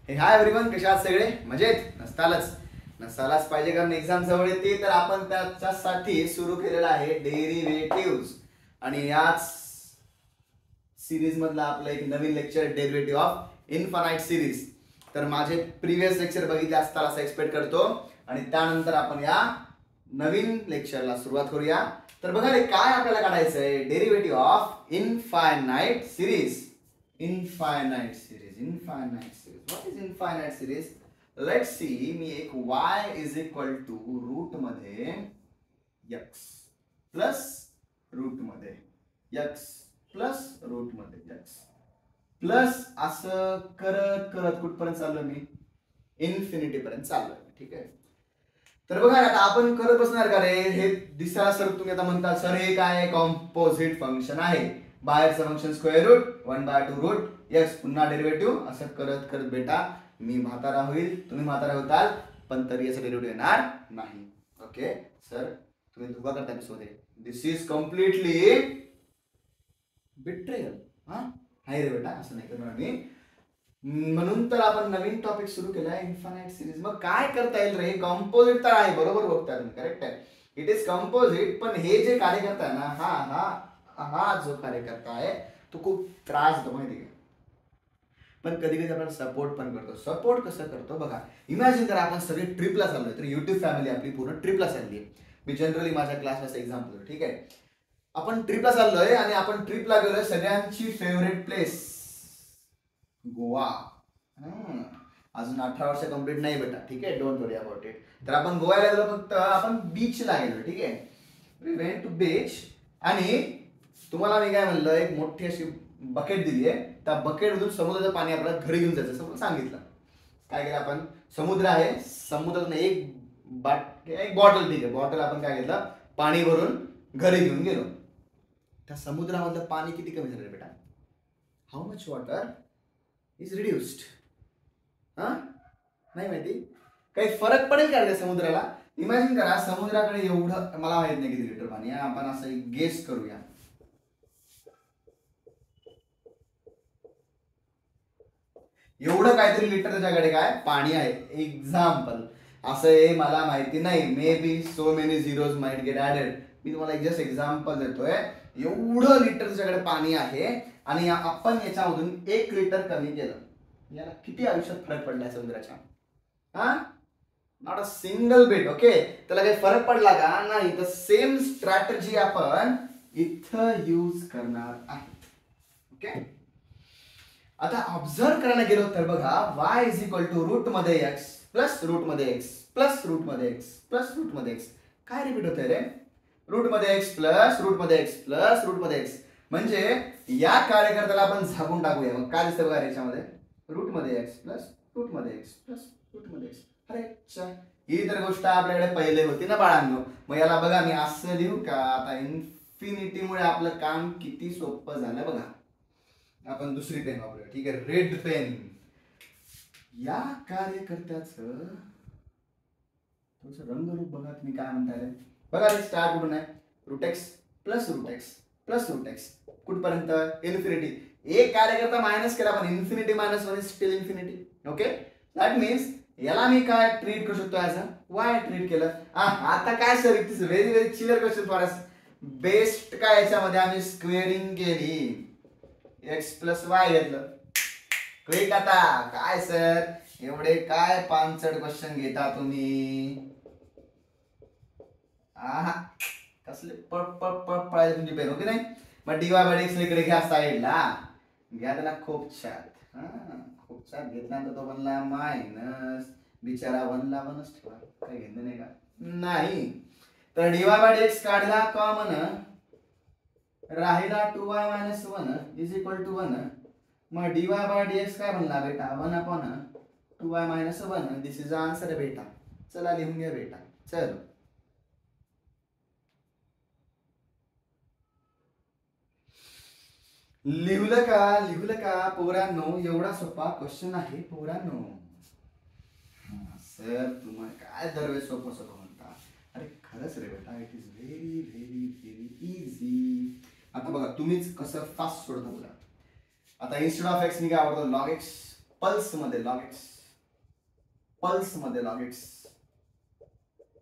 हे hi everyone, कशा आहात सगळे? मजेत नसतालच पाहिजे, कारण एक्झाम जवळ येते. तर आपण त्याच्यासाठी सुरू केलेला आहे डेरिव्हेटिव्ह. आणि याच सिरीज मधला आपलं एक नवीन lecture, derivative of infinite series. तर माझे प्रिव्हियस लेक्चर बघितले असताल असं एक्सपेक्ट करतो, आणि त्यानंतर आपण या नवीन लेक्चरला सुरुवात करूया. तर बघा रे, काय आपल्याला काढायचं आहे? Derivative of infinite series. Infinite series. What is infinite series? Let's see. मी एक y is equal to root मध्ये x प्लस रूट मध्ये x प्लस रूट मध्ये x प्लस असं करत करत कुठपर्यंत चाललो मी? इन्फिनिटी पर्यंत चाललोय. ठीक आहे. तर बघा आता आपण करत बसणार का रे? हे दिसायला सर तुम्ही आता म्हणता सर हे काय कॉम्पोजिट फंक्शन आहे, बाहेरचं function square root 1/2 root x पुन्हा डेरिव्हेटिव्ह, असं करत करत बेटा मी म्हातारा होईल, तुम्ही म्हातारा होताल, पण तरी याचं डेरिव्हेटिव्ह येणार नाही. ओके सर, तुम्ही धोका करता मध्ये. दिस इज कम्प्लिटली बिट्रेयल. हाय रे बेटा, असं नाही करणार मी. म्हणून तर आपण नवीन टॉपिक सुरू केला आहे, इन्फानाइट सिरीज. मग काय करता येईल रे? कंपोजिट तर आहे, बरोबर बघता तुम्ही, करेक्ट आहे, इट इज कंपोजिट. पण हे जे कार्यकर्ता आहे ना, हा जो कार्यकर्ता आहे तो खूप त्रास देतो, माहिती आहे. पण कधी कधी आपण सपोर्ट पण करतो. सपोर्ट कसं करतो बघा. इमॅजिन करा आपण सगळे ट्रिपला चाललोय, तर युट्यूब फॅमिली आपली पूर्ण ट्रिपला चालली आहे. मी जनरली माझ्या क्लासला एक्झाम्पल, ठीक आहे, आपण ट्रिपला चाललोय आणि आपण ट्रिपला गेलोय सगळ्यांची फेवरेट प्लेस गोवा. अजून 18 वर्ष कंप्लीट नाही बेटा, ठीक आहे, डोंट वरी अबाउट इट. तर आपण गोव्याला गेलो, फक्त आपण बीचला गेलो, ठीक आहे, वी वेंट टू बीच. आणि तुम्हाला मी काय म्हणलं, एक मोठी अशी बकेट दिली आहे, त्या बकेटमधून समुद्राचं पाणी आपल्याला घरी घेऊन जायचं असं सांगितलं. काय केलं आपण? समुद्र आहे, समुद्रातून एक बॉटल, ठीक आहे, बॉटल आपण काय घेतलं, पाणी भरून घरी घेऊन गेलो. त्या समुद्रामधलं पाणी किती कमी झालं बेटा? How much water is reduced? नाही माहिती? काही फरक पडेल का त्या समुद्राला? इमॅजिन करा, समुद्राकडे एवढं, मला माहित नाही किती लिटर पाणी आहे, आपण असं गेस करूया. एवढं काहीतरी लिटर त्याच्याकडे काय पाणी आहे. एक्झाम्पल असं आहे, मला माहिती नाही, maybe so many zeros might get added. मी तुम्हाला जस्ट एक्झाम्पल देतोय. एवढं लिटर त्याच्याकडे पाणी आहे, आणि आपण याच्यामधून 1 लिटर कमी केलं, याला किती आयुष्यात फरक पडलाय समुद्राच्या? Not a single bit. Okay, त्याला काही फरक पडला का? नाही. तर सेम स्ट्रॅटेजी आपण इथं यूज करणार आहोत. ओके, आता ऑब्झर्व करायला गेलो तर बघा, y is equal to root मध्ये x प्लस रूट मध्ये x प्लस रूट मध्ये x प्लस रूट मध्ये x. काय रिपीट होतंय रे? रूट मध्ये x प्लस रूट मध्ये x प्लस रूट मध्ये x. म्हणजे या कार्यकर्त्याला आपण झाकून टाकूया. मग काय दिसतं बघा याच्यामध्ये? रूट मध्ये x प्लस रूट मध्ये x प्लस रूट मध्ये x. अरे ही तर गोष्ट आपल्याकडे पहिले होती ना बाळांनो. मग याला बघा मी असं लिहू का? आता इन्फिनिटीमुळे आपलं काम किती सोपं झालं बघा. आपण दुसरी पेन वापरूया, ठीक आहे, रेड पेन. या कार्यकर्त्याचं थोडंसं रंगरूप बघा तुम्ही, काय म्हणताय बघा. स्टार्ट कुठून आहे? Root x plus root x plus root x कुठपर्यंत? इन्फिनिटी. एक कार्यकर्ता मायनस केला, पण infinity minus 1 is still infinity. Okay, that means याला मी काय ट्रीट करू शकतो? ऍज अ वाय ट्रीट केलं. आता काय sir, it is very very chiller question for us. Best काय याच्यामध्ये आम्ही स्क्वेअरिंग केली, एक्स प्लस वाय घेतलं. क्लिक. आता काय सर, एवढे काय पानसट क्वेश्चन घेता तुम्ही? कसले पळायचे तुमची पेन, ओके नाही? मग डीवाय बाय एक्स इकडे घ्या साईडला, घ्या त्याला खूप छान. खूप छान घेतल्यानंतर तो बनला मायनस. बिचारा 1 ला 1च ठेवा, काही घेतलं नाही का? नाही. तर डीवाय बाय एक्स काढला कॉमन, राहिला 2y minus 1 is equal to 1. मग dy बाय dx काय बनला बेटा? 1 upon 2y minus 1. This is answer बेटा. चला लिहून घ्या बेटा. चल, लिहलं का पोरांनो? एवढा सोपा क्वेश्चन आहे पोरांनो. सर तुम्हाला काय दरवेळेस सोपं सोपं म्हणता? अरे खरंच रे बेटा, it is very very very easy. आता बघा तुम्हीच कसं फास्ट सोडता बघा. आता इन्स्टेड ऑफ एक्स मी काय आवडतो? Log x. पल्स मध्ये लॉग एक्स पल्स मध्ये लॉग एक्स,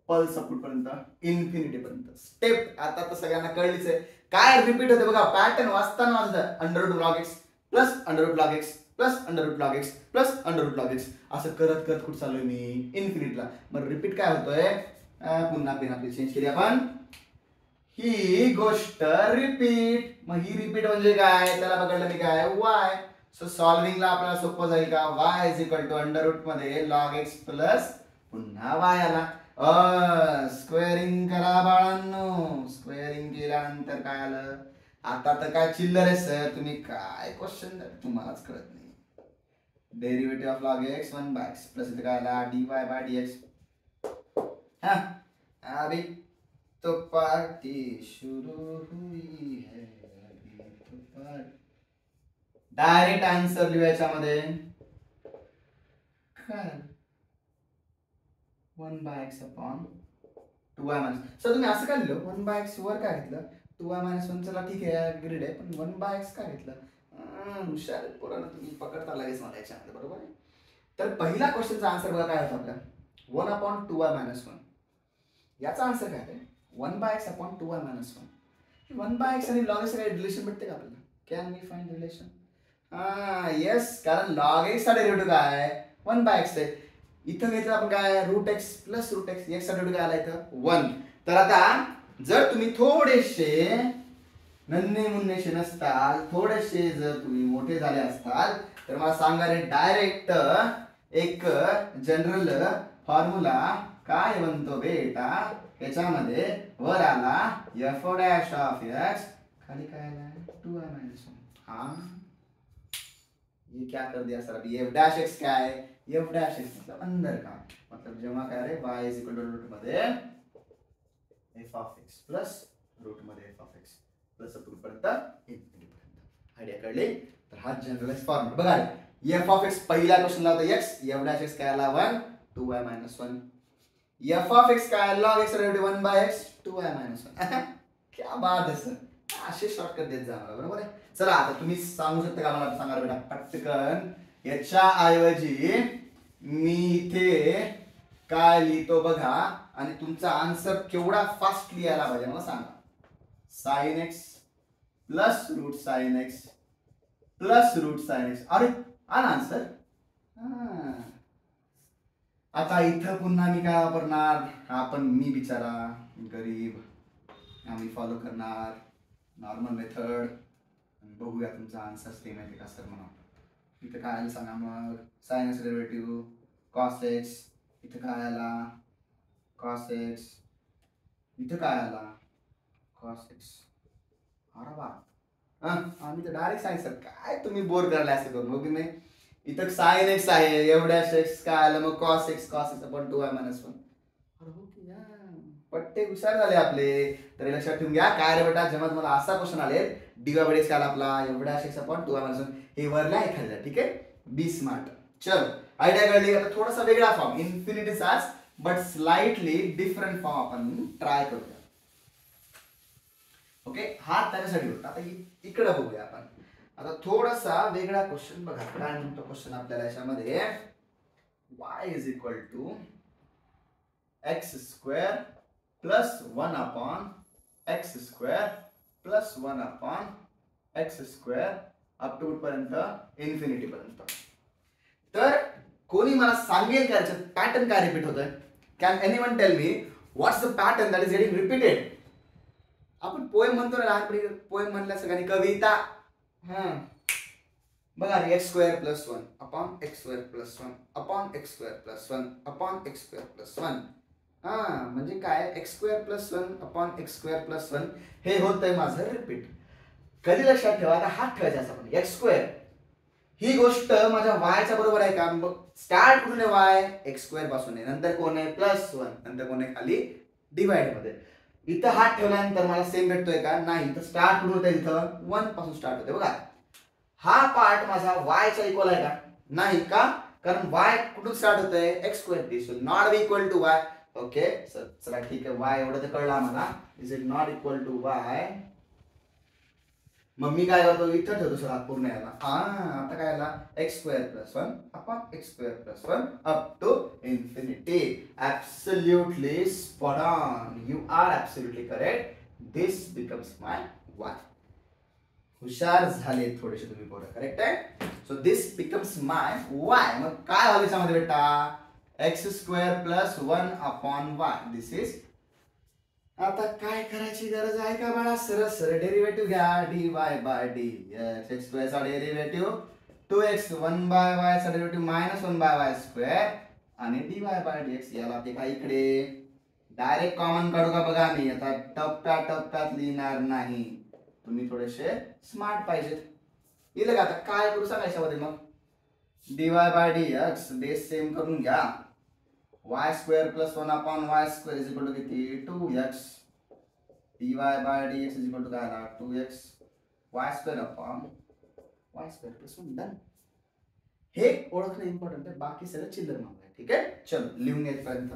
पल्स कुठपर्यंत इन्फिनिटी पर्यंत. स्टेप आता तर सगळ्यांना कळलीच आहे. काय रिपीट होते बघा, पॅटर्न वाचताना वाचत under root log x plus under root log x plus under root log x plus under root log x, असं करत करत कुठं चाललोय मी इन्फिनिटीला. मग रिपीट काय होतोय, पुन्हा पेन आपली चेंज केली आपण, ही गोष्ट रिपीट. मग ही रिपीट म्हणजे काय, त्याला पकडलं मी काय वाय. सो सॉल्विंगला आपल्याला सोपं जाईल का, y is equal to under root मध्ये लॉग एक्स प्लस पुन्हा वाय आला. स्क्वेअरिंग करा बाळांनो. स्क्वेअरिंग केल्यानंतर काय आलं, आता तर काय चिल्लर आहे सर, तुम्ही काय क्वेश्चन तुम्हालाच कळत नाही. Derivative of log x 1/x plus इथे काय आला dy बाय dx. हा अभी तो पार्टी शुरू हुई है, अभी तो पार्टी. डायरेक्ट आन्सर लिहायच्या मध्ये काय 1/x upon 2y minus. Sir तुम्ही असं काय लिहिलं, 1/x वर काय घेतलं, 2y मायनस 1. चला ठीक आहे ग्रेड आहे, पण 1/x काय घेतलं. हुशार पोरांनो तुम्ही पकडता लगेच मला याच्यामध्ये, बरोबर आहे. तर पहिला क्वेश्चनचा आन्सर बघा काय होता आपला, 1/2y मायनस 1. याचा आन्सर काय आहे 1/x upon 2y minus 1. 1/x आणि लॉग एक्स काही रिलेशन भेटते का आपल्याला, can we find relation. Yes, कारण लॉग एक्स चा डेरिव्हेटिव्ह काय आहे 1/x आहे. इथं घेतलं आपण काय root x plus root x, x चा डेरिव्हेटिव्ह काय आला इथं 1. तर आता जर तुम्ही थोडेसे नन्हे मुन्नेशे नसताल, थोडेसे जर तुम्ही मोठे झाले असताल, तर मला सांगा रे डायरेक्ट एक जनरल फॉर्म्युला काय बनतो बेटा, याच्यामध्ये वर आला एफ डॅश ऑफ एक्स, खाली काय आला 2y मायनस 1. हाँ ये क्या कर दिया सर, अभी एफ डैश एक्स क्या है, एफ डैश एक्स मतलब अंदर का, मतलब जेव्हा काय रे y is equal to root मध्ये f of x plus root मध्ये एफ ऑफ एक्स प्लस पर्यंत इन्फिनिटी पर्यंत. आयडिया कळली. तर हा जनरलाइज फॉर्म्युला बघा, एफ ऑफ एक्स पहिला क्वेश्चनला होता एक्स, एफ डॅश एक्स काय आला 1 2y minus 1. F of x काय log x derivative 1/x 2y minus 1. क्या बात आहे सर, असे शॉर्टकट देत जा मला, बरोबर आहे. चला आता तुम्ही सांगू शकता का मला, सांगा बेटा पटकन. याच्या ऐवजी मी इथे काय लिहितो बघा, आणि तुमचा आन्सर केवढा फास्ट लिहायला पाहिजे मला सांगा. Sign x plus root sine x plus root sine x. अरे आला आन्सर. आता इथं पुन्हा मी काय वापरणार, आपण मी बिचारा गरीब, आम्ही फॉलो करणार नॉर्मल मेथड. बघूया तुमचा आन्सर सेम आहे का सर म्हणा. इथं काय आलं सांगा मग, sine x derivative cos x, इथं काय आला कॉस एक्स, इथं काय आला कॉस एक्स. अरे वा, आम्ही तर डायरेक्ट साइन. सर काय तुम्ही बोर करायला असं करून, हो की नाही. इथं साइन एक्स आहे, एवढ्या एक्स काय आलं मग cos x upon 2y minus 1. अरे हो की पट्टे हुशार झाले आपले. तर लक्षात ठेवून घ्या काय रे बेटा, जेव्हा तुम्हाला असा क्वेश्चन आले dy बाय dx काय आपला एवढ्या एक्स अपॉन 2y मायनस 1, हे वरला एखाद्या, ठीक आहे. बी स्मार्ट. चलो आयडिया कळली. आता थोडासा वेगळा फॉर्म, इन्फिनिटीचाच बट स्लाइटली डिफरंट फॉर्म आपण ट्राय करूया. ओके, हा त्याच्यासाठी होता. आता इकडे बघूया आपण. आता थोडासा वेगळा क्वेश्चन बघा, काय म्हणतो क्वेश्चन आपल्याला याच्यामध्ये, y is equal to x square plus 1 upon x square plus 1 upon x square up to पर्यंत इन्फिनिटी पर्यंत. तर कोणी मला सांगेल का याच्यात पॅटर्न काय रिपीट होतोय. Can anyone tell me what's the pattern that is getting repeated. आपण पोएम म्हणतो ना लहानपणी, पोएम म्हणल्या सगळ्यांनी कविता. बघा x square plus 1 upon x square plus 1 upon x square plus 1 upon x square plus 1. म्हणजे काय x square plus 1 upon x square plus 1 हे होतंय माझं रिपीट. कधी लक्षात ठेवा, आता हात ठेवायचा असं आपण एक्स स्क्वेअर, ही गोष्ट माझ्या वायच्या बरोबर आहे का. स्टार्ट कुठून आहे वाय एक्स स्क्वेअर पासून आहे, नंतर कोण आहे प्लस 1, नंतर कोण आहे खाली डिवाइड मध्ये. इथं हात ठेवल्यानंतर मला सेम भेटतोय का, नाही. इथं स्टार्ट कुठून होतंय, इथं 1 पासून स्टार्ट होते बघा. हा पार्ट माझा वायचा इक्वल आहे का, नाही का, कारण वाय कुठून स्टार्ट होतंय x square, this will not be equal to y. Okay sir चला ठीक आहे, वाय एवढं तर कळलं आम्हाला. Is it not equal to y मग मी काय करतो, इथं ठेवतो सर हात पूर्ण याला. आता काय आला, x square plus 1 upon x square plus 1 up to infinity. Absolutely spot on. You are absolutely correct. This becomes my y. हुशार झाले थोडेसे तुम्ही पोरं, करेक्ट आहे. So this becomes my y. मग काय झालं याच्यामध्ये बेटा, x square plus 1 upon y. This is. आता काय करायची गरज आहे का बाळा, सरळ सरळ डेरिव्हेटिव्ह घ्या. D y by d x square चा डेरिव्हेटिव्ह 2x 1 बाय वाय चा derivative minus 1 by y square आणि d y by d x. याला ते काय इकडे डायरेक्ट कॉमन काढू का बघा. मी आता टप्प्यात लिहिणार नाही, तुम्ही थोडेसे स्मार्ट पाहिजेत. येईल का आता काय करू सांगा याच्यामध्ये. मग d y by d x base same करून घ्या. Y square plus 1 upon y square is equal to किती, 2x. D y by d x is equal to काय आला, 2x y square upon y square plus 1. Done. हे ओळखणं important आहे, बाकी सगळं चिल्लर मागणं आहे. ठीक आहे, चलो लिहून घ्यायपर्यंत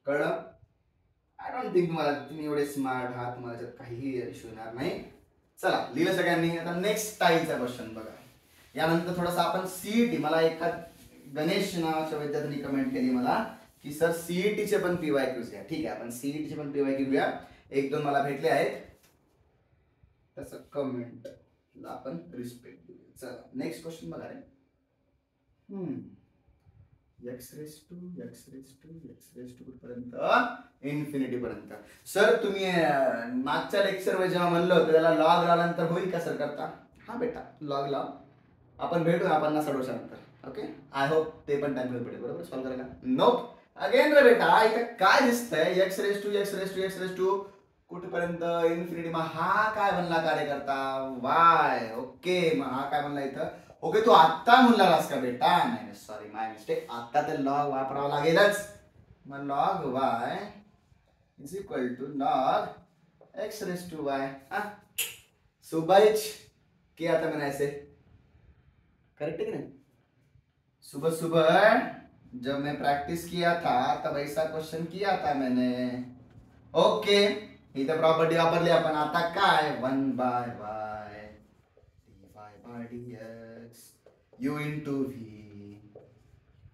कळलं. आय डोंट थिंक तुम्ही एवढे स्मार्ट आहात, तुम्हाला त्यात काहीही इश्यू येणार नाही. चला लिहिलं सगळ्यांनी. आता नेक्स्ट स्टाईलचा क्वेश्चन बघा. यानंतर थोडासा आपण सीईटी, मला एका गणेश नावाच्या विद्यार्थ्यांनी कमेंट केली मला की सर सीईटी चे पण पीवायक्यूज घ्या. ठीक आहे, आपण सीईटी चे पण पीवायक्यू घ्या. 1-2 मला भेटले आहेत, तसं कमेंट आपण रिस्पेक्ट देऊया. चला नेक्स्ट क्वेश्चन बघा रे. एक्स रेस टू पर्यंत इन्फिनिटी पर्यंत. सर तुम्ही मागच्या लेक्चर मध्ये जेव्हा म्हणलं होतं त्याला लॉग लावल्यानंतर होईल का सर करता. हा बेटा लॉग लाव, आपण भेटू 50-60 वर्षानंतर. ओके, आय होप ते पण टाइम पडेल बरोबर सॉल्व करायला. नोप अगेन रे बेटा, इथं काय दिसतंय, एक्स रेस टू कुठपर्यंत इन्फिनिटी. मग हा काय म्हणला कार्यकर्ता, वाय. ओके, मग हा काय म्हणला इथं. ओके, तू आत्ता म्हणलास का बेटा. नाही सॉरी, माय मिस्टेक. आता तर लॉग वापरावा लागेलच. मग log y is equal to log x raise to y. सुबह के आता मैंने ऐसे करेक्ट है कि नहीं. सुबह सुबह जब मैं प्रैक्टिस किया था तब ऐसा क्वेश्चन किया था मैंने. ओके, इथं प्रॉपर्टी वापरली आपण. आता काय 1 by y d y by d x u into v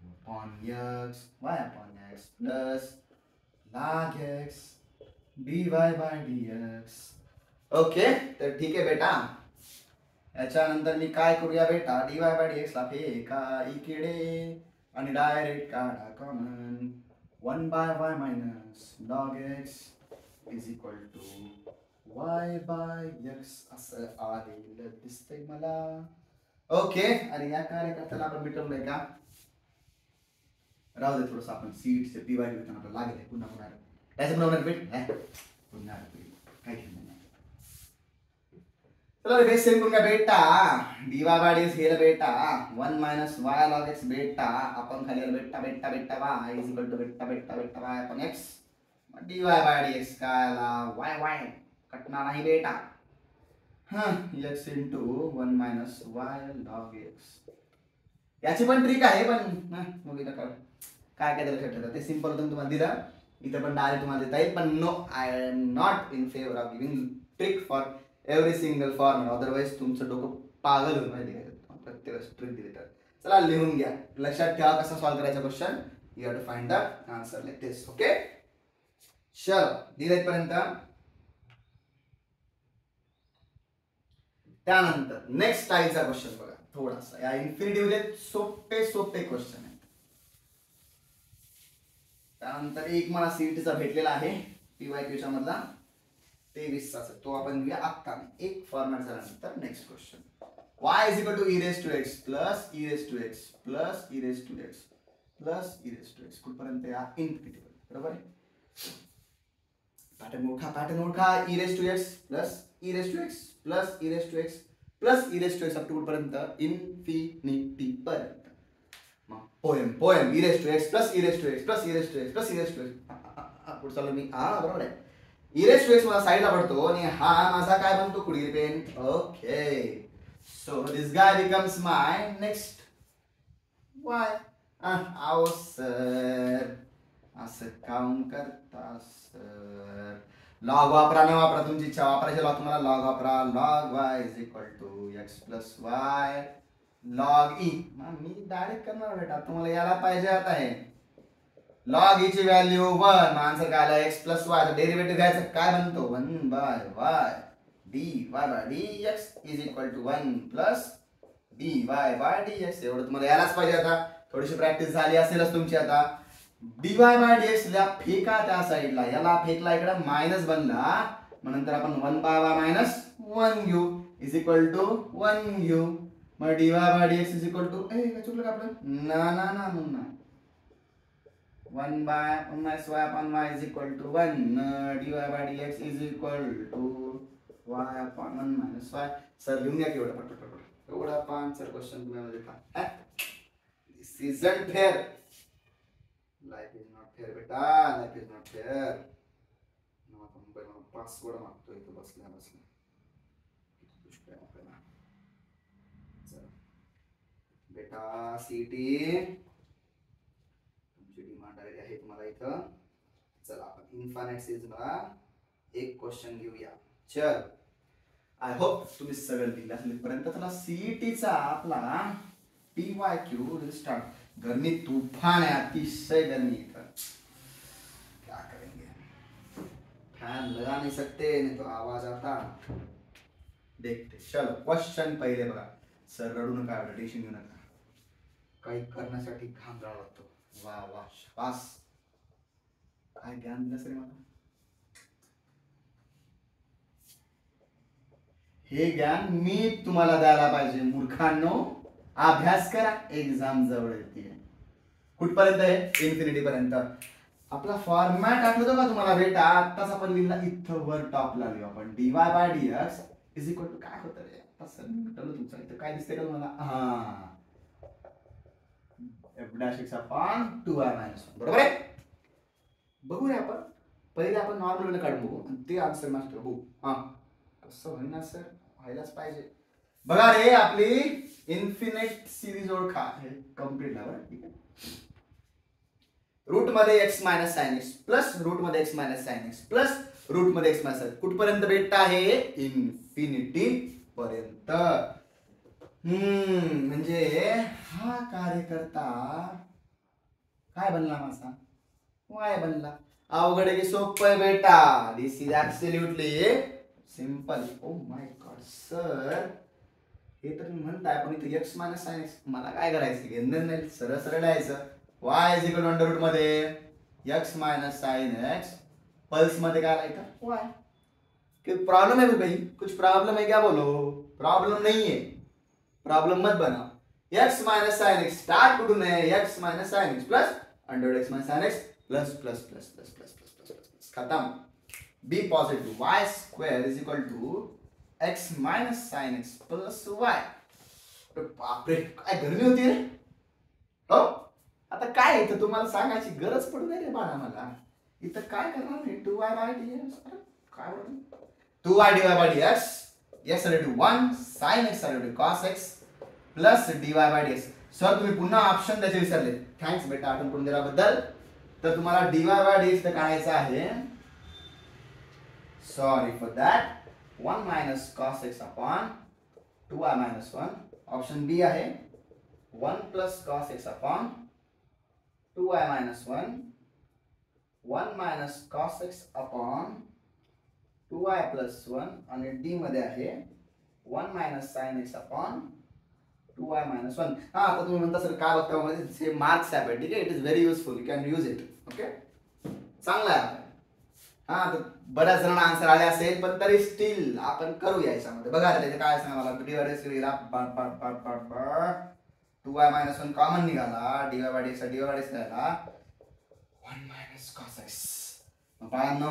upon x y upon x plus log x d y by d x. Okay, तर ठीक आहे बेटा. याच्यानंतर मी काय करूया बेटा, d y by d x ला फेका इकडे आणि डायरेक्ट काढा common. 1 by y minus log x is equal to y by x असं आलेलं दिसतंय मला. ओके, आणि या कार्यकर्त्याला आपण मिटवलंय का, राहू दे थोडंसं. आपण सीटचे पीवाय घेताना आपल्याला लागेल पुन्हा त्याचं पुन्हा भेट पुन्हा काय घेऊन नाही. चलो बेस सेम करूंगा बेटा. D y by d x घेलं बेटा 1 मायनस वाय लॉग एक्स बेटा. आपण खाली बेटा बेटा बेटा वाय इज इक्वल टू बेटा बेटा बेटा Y upon x. D y by d x काय आला, वाय वाय कटणार नाही बेटा. X into 1 minus Y log x. याची पण ट्रिक आहे, पण मग इथं काय काय लक्षात ठेवता ते सिंपल तुम्हाला दिलं. इथं पण डायरेक्ट तुम्हाला देता येईल, पण no, I am not in favour of giving trick for every single formula. Otherwise तुमचं डोकं पागल होईल माहिती का प्रत्येक ट्रिक दिली तर. चला लिहून घ्या, लक्षात ठेवा कसा सॉल्व करायचा question. You have to find the answer like this. Okay, चल दिले पर्यंत. त्यानंतर नेक्स्ट स्टाईलचा क्वेश्चन बघा. थोडासा या इन्फिनिटी मध्ये सोपे क्वेश्चन आहेत. त्यानंतर एक मला सीईटीचा भेटलेला आहे पीवायक्यूच्या मधला 23 चा. तो आपण घेऊया आत्ता. एक फॉर्मॅट झाल्यानंतर next question. y is equal to e raise to x plus e raise to x plus e raise to x plus e raise to x कुठपर्यंत या इन्फिनिटी पर्यंत. बरोबर आहे. पॅटर्न ओळखा e raise to x plus e raise to x plus e raise to x plus e raise to x up to कुठपर्यंत infinity पर्यंत. Poem e raise to x plus e raise to x plus e raise to x plus e raise to x. पुढे चालू मी. बरोबर आहे. e raise to x मला साईडला पडतो आणि हा माझा काय बनतो कुडी पेन. Okay, so this guy becomes my next y. आओ सर असं काउंट करता सर. लॉग वापरा न वापरा तुमची इच्छा, वापरायचे लॉग तुम्हाला लॉग वापरा. Log y is equal to x plus y log e. मी डायरेक्ट करणार बेटा, तुम्हाला यायला पाहिजे आता हे. लॉग ई ची व्हॅल्यू 1, आन्सर काय आला एक्स प्लस वाय. डेरिव्हेटिव्ह घ्यायचं काय बनतो 1 by y d y by d x is equal to 1 plus d y by d x. एवढं तुम्हाला यायलाच पाहिजे. आता थोडीशी प्रॅक्टिस झाली असेलच तुमची. आता D y by d x ला फेका त्या साईडला, याला फेकला इकडे मायनस बनला, मग नंतर आपण 1 बाय वाय मायनस 1 घेऊ इज इक्वल टू 1 घेऊ. मग d y by d x is equal to काय चुकलं का आपलं, ना ना ना ना 1 by 1 minus y upon y is equal to 1. D y by d x is equal to y upon 1 minus y. Sir लिहून घ्या केवढं पटपट एवढा 5 क्वेश्चन तुम्हाला देता. This isn't fair. Life is not fair बेटा, life is not fair. Password मागतो इथे बसल्या बसल्या. बेटा सीटी तुमची डिमांड आलेली आहे तुम्हाला इथं. चला आपण इन्फायनाइट सिरीज ला एक क्वेश्चन घेऊया. चल आय होप तुम्ही सगळं दिलं असेल पर्यंत. चला सीईटी चा आपला PYQ रिस्टार्ट. गर्मी तूफान है, अतिशय गर्मी इधर. क्या करेंगे, फैन लगा नहीं सकते नहीं तो आवाज आता. देखते. चलो क्वेश्चन पहिले बघा. सर रडू नका, टेन्शन घेऊ नका, काही करण्यासाठी घाम गाळा लागतो. वा वा शाबास. काय ज्ञान दिलं सर मला. हे ज्ञान मी तुम्हाला द्यायला पाहिजे. मूर्खांनो अभ्यास करा, एक्झाम जवळ येते. कुठपर्यंत आहे, इन्फिनिटी पर्यंत. आपला फॉर्मॅट आठवतो का तुम्हाला बेटा, आताच आपण लिहिला इथं वर टॉपला लिहू आपण dy by dx is equal to काय होतं रे. आता सर म्हटलं तुमचं इथं काय दिसतंय का तुम्हाला, हा f dash x upon 2y minus 1. बरोबर आहे. बघूया आपण पहिले आपण नॉर्मल वे काढून बघू आणि ते आन्सर मास्टर बघू. हा कसं होईल ना सर, व्हायलाच पाहिजे. बघा रे आपली इन्फिनिट सिरीज ओळखा, हे कम्प्लीट झालं. ठीक आहे. रूट मध्ये x minus sine x plus root मध्ये x minus sine x plus root मध्ये x मायनस कुठपर्यंत बेटा आहे, इन्फिनिटी पर्यंत. म्हणजे हा कार्यकर्ता काय बनला माझा, y बनला. अवघड की सोपं आहे बेटा. This is absolutely simple. Oh my god sir, हे तर म्हणताय पण इथे x मायनस साइन एक्स मला काय करायचं, घेणं नाही, सरळ सरळ लिहायचं. y is equal to under root मध्ये x minus sign x plus मध्ये काय लिहायचं y. क्यों प्रॉब्लम है भाई, कुछ प्रॉब्लम है क्या, बोलो. प्रॉब्लम नहीं है, प्रॉब्लम मत बनाओ. x minus sign x start कुठून आहे, x minus sign x plus under root x minus sign x plus plus plus plus plus plus plus plus खत्म. B positive y square is equal to x minus sign x plus y. बापरे काय गर्मी होती रे. हो आता काय इथं तुम्हाला सांगायची गरज पडू नये रे बाळा मला. इथं काय करणार मी, 2y बाय dx. काय बोलतो 2y dy by dx x equal to 1 sin x equal to cos x plus dy by dx. Sir तुम्ही पुन्हा ऑप्शन द्यायचे विसरले. थँक्स बेटा आठवण करून दिल्याबद्दल. तर तुम्हाला dy बाय dx ते काढायचं आहे. Sorry for that. 1 minus cos x upon 2y minus 1. Option B आहे 1 plus cos x upon 2y minus 1, 1 minus cos x upon 2y plus 1 आणि d मध्ये आहे 1 minus sin x upon 2y minus 1. हा आता तुम्ही म्हणता सर काय बघता मध्ये हे मार्क्स आहे. ठीक आहे, it is very useful, you can use it. Okay चांगला आहे. हा तर बऱ्याच जणांना आन्सर आले असेल पण तरी स्टील आपण करूया याच्यामध्ये. बघा त्याचे काय सांगा मला. डी 2y minus 1 कॉमन निघाला, dy by dx dy by dx निघाला 1 minus cos x. मग बाळांनो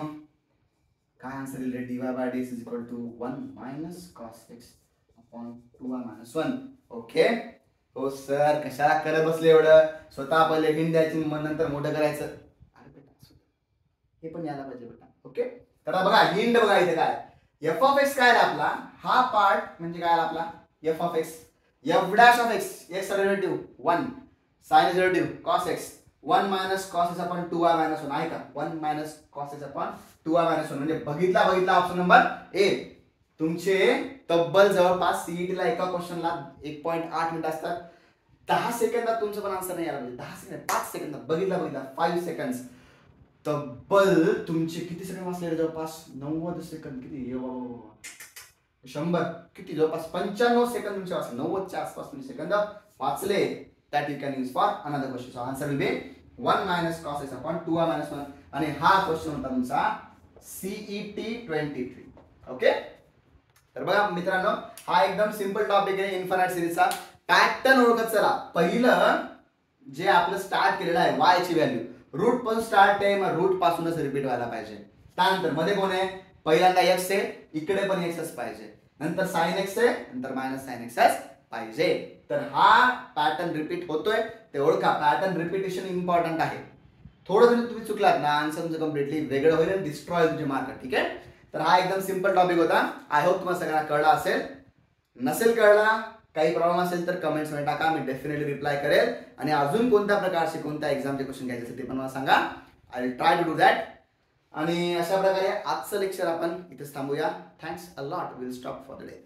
काय आन्सर येईल रे, dy by dx is equal to 1 minus cos x upon 2y minus 1. Okay हो सर, कशाला करत बसले एवढं. स्वतः पहिले हिंट द्यायची मग नंतर मोठं करायचं. अरे बेटा हे पण यायला पाहिजे बेटा. ओके तर बघा हिंट बघा इथे काय, f of x काय आला आपला, हा पार्ट म्हणजे काय आला आपला f of x f dash of x x derivative 1 sin derivative cos x 1 minus cos S upon 2y minus 1 आहे का? 1 minus cos S upon 2y minus 1 म्हणजे बघितला ऑप्शन नंबर ए. तुमचे तब्बल जवळपास सीईटीला एका क्वेश्चनला 1.8 मिनिट असतात. 10 सेकंदात तुमचं पण आन्सर नाही आला म्हणजे 10 सेकंद 5 सेकंदात बघितला 5 सेकंड तब्बल तुमचे किती सेकंद वाचले जवळपास 90 सेकंद किती 100 किती जवळपास 95 सेकंद तुमचे वाचले 90च्या आसपास तुम्ही सेकंद वाचले. That you can use for another question. So answer will be 1 minus cos S upon 2y minus 1 आणि हा क्वेश्चन होता तुमचा सीईटी 23. ओके. तर बघा मित्रांनो हा एकदम सिंपल टॉपिक आहे इन्फानाइट सिरीजचा. पॅटर्न ओळखत चला. पहिलं जे आपलं स्टार्ट केलेलं आहे y ची व्हॅल्यू रूट पासून स्टार्ट आहे मग रूट पासूनच रिपीट व्हायला पाहिजे. त्यानंतर मध्ये कोण आहे पहिल्यांदा x आहे इकडे पण xच पाहिजे नंतर sin x आहे नंतर मायनस sin xच पाहिजे. तर हा पॅटर्न रिपीट होतोय ते ओळखा. पॅटर्न रिपीटेशन इम्पॉर्टंट आहे. थोडं जरी तुम्ही चुकलात ना आन्सर तुमचं कम्प्लिटली वेगळं होईल आणि डिस्ट्रॉय तुमचे मार्क. ठीक आहे. तर हा एकदम सिंपल टॉपिक होता. आय होप तुम्हाला सगळ्यांना कळला असेल. नसेल कळला काही प्रॉब्लेम असेल तर कमेंट्स मध्ये टाका. मी डेफिनेटली रिप्लाय करेल. आणि अजून कोणत्या प्रकारचे कोणत्या एक्झामचे क्वेश्चन घ्यायचे असेल ते पण मला सांगा. I will try to do that. आणि अशा प्रकारे आजचं लेक्चर आपण इथेच थांबूया. Thanks a lot. Will stop for the day.